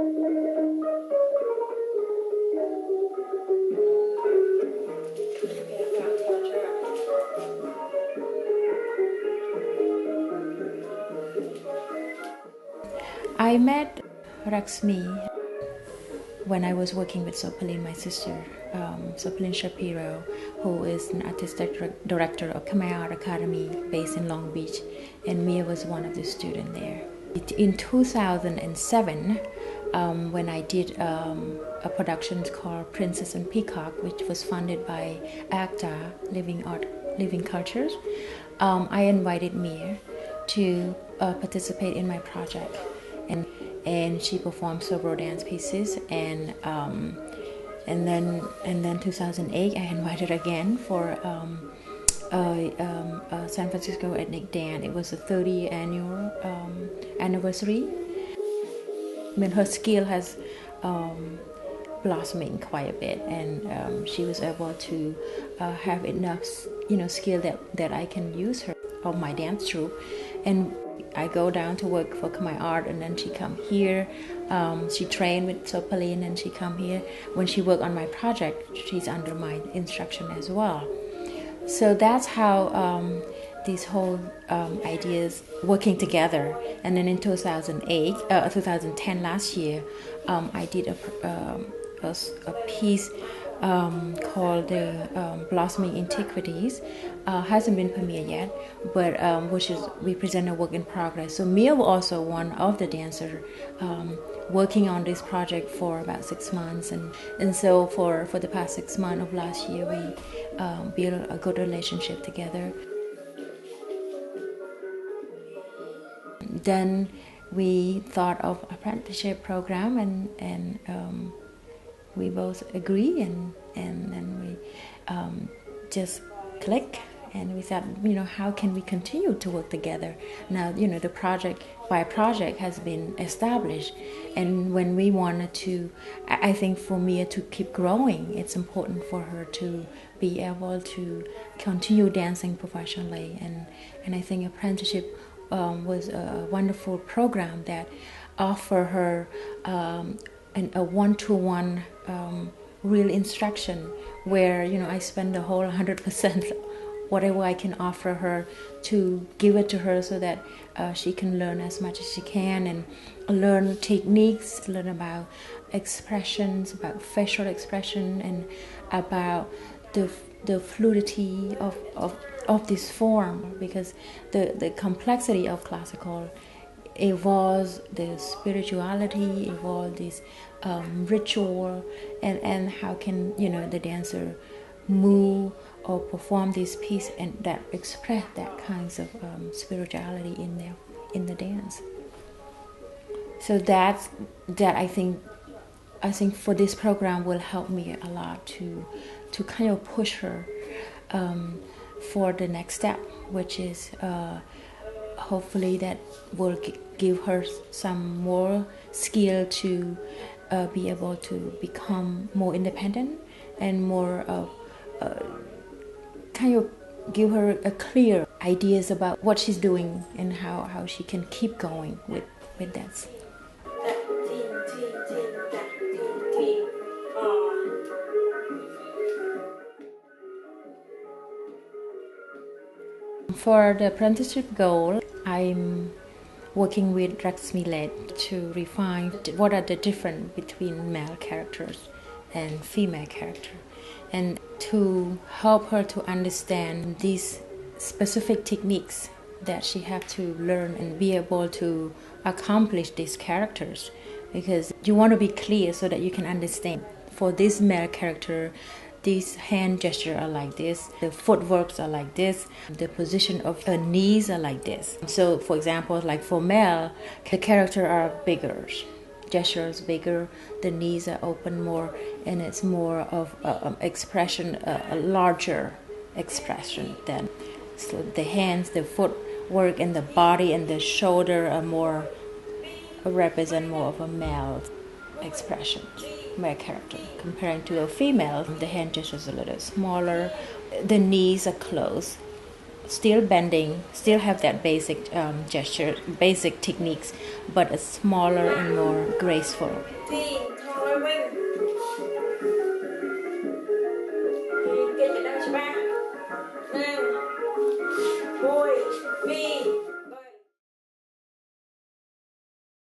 I met Reaksmey when I was working with Sopalin, my sister, Sopalin Shapiro, who is an artistic director of Khmer Art Academy based in Long Beach, and Mia was one of the students there. In 2007, when I did a production called Princess and Peacock, which was funded by ACTA, Living Cultures, I invited Mia to participate in my project. And she performed several dance pieces, and then 2008 I invited again for a San Francisco ethnic dance. It was the 30th annual anniversary. I mean, her skill has blossoming quite a bit, and she was able to have enough, skill that I can use her of my dance troupe. And I go down to work for Khmer Art, and then she come here. She trained with Sopalin, and she come here. When she work on my project, she's under my instruction as well. So that's how these whole ideas working together. And then in 2010, last year, I did a piece called the Blossoming Antiquities. Hasn't been premiered yet, but which is we present a work in progress. So Mia was also one of the dancers working on this project for about 6 months, and so for the past 6 months of last year, we built a good relationship together. Then we thought of apprenticeship program, and we both agree, and then we just click, and we thought, how can we continue to work together? Now, the project has been established, and when we wanted to, I think for Mia to keep growing, it's important for her to be able to continue dancing professionally, and I think apprenticeship was a wonderful program that offered her a one-to-one real instruction, where I spend the whole 100%, whatever I can offer her, to give it to her so that she can learn as much as she can, and learn techniques, learn about expressions, about facial expression, and about the fluidity of this form, because the complexity of classical evolves the spirituality, evolves this ritual, and how can the dancer move or perform this piece and that express that kinds of spirituality in the dance. So that I think for this program will help me a lot to kind of push her for the next step, which is hopefully that will give her some more skill to be able to become more independent, and more kind of give her a clear ideas about what she's doing and how she can keep going with that. For the apprenticeship goal, I'm working with Reaksmey to refine what are the difference between male characters and female character, and to help her to understand these specific techniques that she have to learn and be able to accomplish these characters, because you want to be clear so that you can understand. For this male character, these hand gestures are like this, the footworks are like this, the position of the knees are like this. So, for example, like for male, the character are bigger, gestures bigger, the knees are open more, and it's more of expression, a larger expression than. So the hands, the footwork, and the body and the shoulder are more represent more of a male expression. Male character. Comparing to a female, the hand gestures a little smaller, the knees are close, still bending, still have that basic gesture, basic techniques, but a smaller and more graceful.